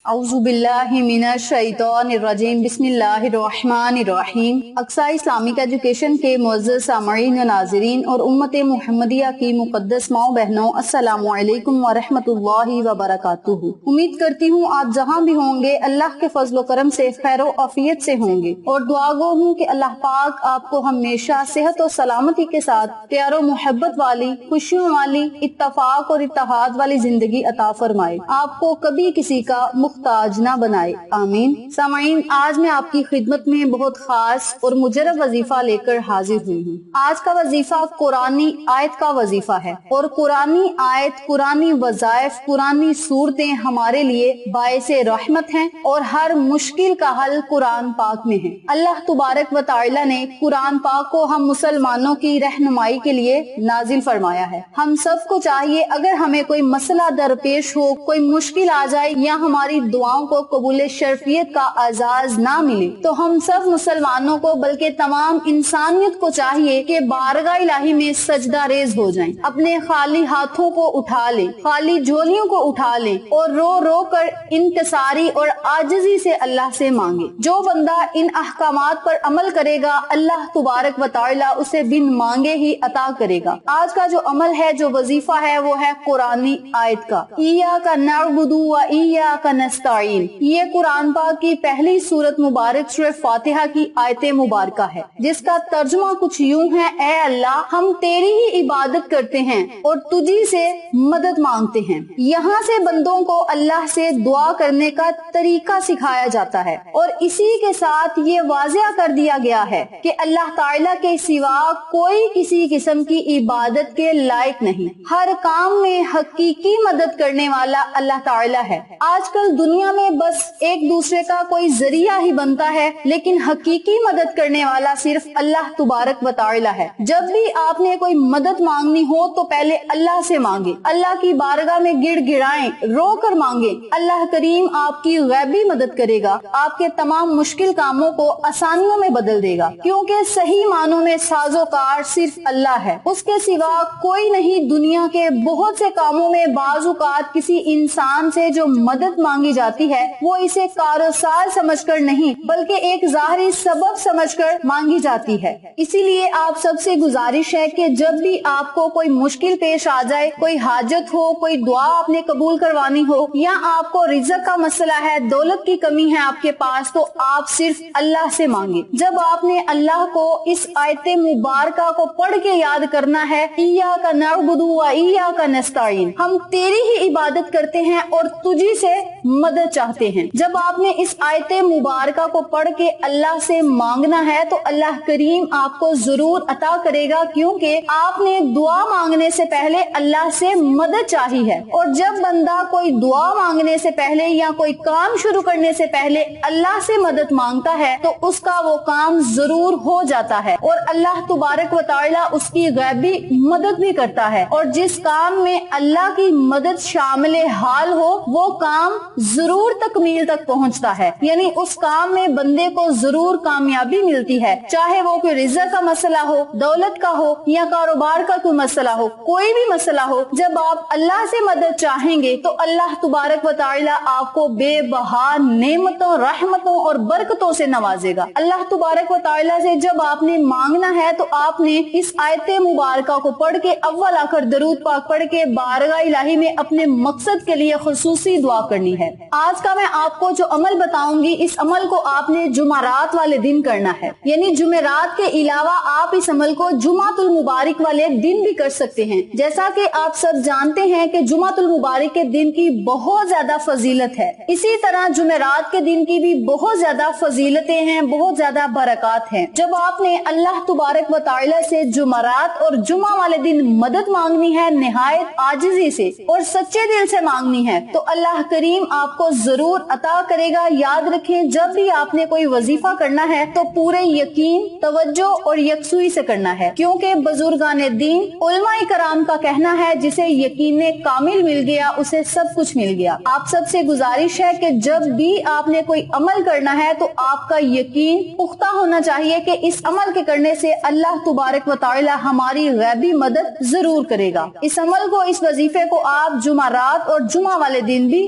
اعوذ باللہ من الشیطان الرجیم بسم اللہ الرحمن الرحیم۔ اقصی اسلامک ایجوکیشن کے معزز سامعین و ناظرین اور امت محمدیہ کی مقدس ماؤں بہنوں، السلام علیکم ورحمۃ اللہ وبرکاتہ۔ امید کرتی ہوں آپ جہاں بھی ہوں گے اللہ کے فضل و کرم سے خیر و عافیت سے ہوں گے، اور دعا گو ہوں کہ اللہ پاک آپ کو ہمیشہ صحت و سلامتی کے ساتھ پیار و محبت والی، خوشیوں والی، اتفاق اور اتحاد والی زندگی عطا فرمائے، آپ کو کبھی کسی کا محتاج نہ بنائے، آمین۔ سامعین، آج میں آپ کی خدمت میں بہت خاص اور مجرب وظیفہ لے کر حاضر ہوئی ہوں۔ آج کا وظیفہ قرآنی آیت کا وظیفہ ہے، اور قرآنی آیت، قرآنی وظائف، قرآنی صورتیں ہمارے لیے باعث رحمت ہیں، اور ہر مشکل کا حل قرآن پاک میں ہے۔ اللہ تبارک و تعالی نے قرآن پاک کو ہم مسلمانوں کی رہنمائی کے لیے نازل فرمایا ہے۔ ہم سب کو چاہیے، اگر ہمیں کوئی مسئلہ درپیش ہو، کوئی مشکل آ جائے یا ہماری دعاؤں کو قبول شرفیت کا اعزاز نہ ملے، تو ہم سب مسلمانوں کو بلکہ تمام انسانیت کو چاہیے کہ بارگاہ الہی میں سجدہ ریز ہو جائیں، اپنے خالی ہاتھوں کو اٹھا لیں، خالی جھولیوں کو اٹھا لیں، اور رو رو کر انکساری اور عاجزی سے اللہ سے مانگے۔ جو بندہ ان احکامات پر عمل کرے گا، اللہ تبارک و تعالی اسے بن مانگے ہی عطا کرے گا۔ آج کا جو عمل ہے، جو وظیفہ ہے، وہ ہے قرآنی آیت کا، ایاک نعبد و ایاک نستعین۔ یہ قرآن پاک کی پہلی سورت مبارک سورہ فاتحہ کی آیت مبارکہ ہے، جس کا ترجمہ کچھ یوں ہے: اے اللہ، ہم تیری ہی عبادت کرتے ہیں اور تجھی سے مدد مانگتے ہیں۔ یہاں سے بندوں کو اللہ سے دعا کرنے کا طریقہ سکھایا جاتا ہے، اور اسی کے ساتھ یہ واضح کر دیا گیا ہے کہ اللہ تعالیٰ کے سوا کوئی کسی قسم کی عبادت کے لائق نہیں۔ ہر کام میں حقیقی مدد کرنے والا اللہ تعالیٰ ہے۔ آج کل دنیا میں بس ایک دوسرے کا کوئی ذریعہ ہی بنتا ہے، لیکن حقیقی مدد کرنے والا صرف اللہ تبارک و تعالی ہے۔ جب بھی آپ نے کوئی مدد مانگنی ہو تو پہلے اللہ سے مانگے، اللہ کی بارگاہ میں گڑ گڑائیں، رو کر مانگے۔ اللہ کریم آپ کی غیبی مدد کرے گا، آپ کے تمام مشکل کاموں کو آسانیوں میں بدل دے گا، کیونکہ صحیح معنوں میں سازوکار صرف اللہ ہے، اس کے سوا کوئی نہیں۔ دنیا کے بہت سے کاموں میں بعض اوقات کسی انسان سے جو مدد مانگی جاتی ہے، وہ اسے کاروسار سمجھ کر نہیں بلکہ ایک ظاہری سبب سمجھ کر مانگی جاتی ہے۔ اسی لیے آپ سب سے گزارش ہے کہ جب بھی آپ کو کوئی مشکل پیش آ جائے، کوئی حاجت ہو، کوئی دعا آپ نے قبول کروانی ہو، یا آپ کو رزق کا مسئلہ ہے، دولت کی کمی ہے آپ کے پاس، تو آپ صرف اللہ سے مانگے۔ جب آپ نے اللہ کو اس آیت مبارکہ کو پڑھ کے یاد کرنا ہے، ایاک نعبد و ایاک نستعین، ہم تیری ہی عبادت کرتے ہیں اور تجھی سے مدد چاہتے ہیں۔ جب آپ نے اس آیت مبارکہ کو پڑھ کے اللہ سے مانگنا ہے تو اللہ کریم آپ کو ضرور عطا کرے گا، کیونکہ آپ نے دعا مانگنے سے پہلے اللہ سے مدد چاہی ہے۔ اور جب بندہ کوئی دعا مانگنے سے پہلے یا کوئی کام شروع کرنے سے پہلے اللہ سے مدد مانگتا ہے تو اس کا وہ کام ضرور ہو جاتا ہے، اور اللہ تبارک و تعالی اس کی غیبی مدد بھی کرتا ہے۔ اور جس کام میں اللہ کی مدد شامل حال ہو، وہ کام ضرور تکمیل تک پہنچتا ہے، یعنی اس کام میں بندے کو ضرور کامیابی ملتی ہے، چاہے وہ کوئی رزق کا مسئلہ ہو، دولت کا ہو، یا کاروبار کا کوئی مسئلہ ہو، کوئی بھی مسئلہ ہو۔ جب آپ اللہ سے مدد چاہیں گے تو اللہ تبارک و تعالی آپ کو بے بہا نعمتوں، رحمتوں اور برکتوں سے نوازے گا۔ اللہ تبارک و تعالی سے جب آپ نے مانگنا ہے تو آپ نے اس آیت مبارکہ کو پڑھ کے اول آ کر درود پاک پڑھ کے بارگاہ الہی میں اپنے مقصد کے لیے خصوصی دعا کرنی ہے۔ آج کا میں آپ کو جو عمل بتاؤں گی، اس عمل کو آپ نے جمعرات والے دن کرنا ہے، یعنی جمعرات کے علاوہ آپ اس عمل کو جمعۃ المبارک والے دن بھی کر سکتے ہیں۔ جیسا کہ آپ سب جانتے ہیں کہ جمعۃ المبارک کے دن کی بہت زیادہ فضیلت ہے، اسی طرح جمعرات کے دن کی بھی بہت زیادہ فضیلتیں ہیں، بہت زیادہ برکات ہیں۔ جب آپ نے اللہ تبارک و تعالی سے جمعرات اور جمعہ والے دن مدد مانگنی ہے، نہایت عاجزی سے اور سچے دل سے مانگنی ہے، تو اللہ کریم آپ کو ضرور عطا کرے گا۔ یاد رکھیں، جب بھی آپ نے کوئی وظیفہ کرنا ہے تو پورے یقین، توجہ اور یکسوئی سے کرنا ہے، کیونکہ بزرگان دین، علماء کرام کا کہنا ہے، جسے یقین کامل مل گیا اسے سب کچھ مل گیا۔ آپ سب سے گزارش ہے کہ جب بھی آپ نے کوئی عمل کرنا ہے تو آپ کا یقین پختہ ہونا چاہیے کہ اس عمل کے کرنے سے اللہ تبارک و تعالی ہماری غیبی مدد ضرور کرے گا۔ اس عمل کو، اس وظیفے کو آپ جمعرات اور جمعہ والے دن بھی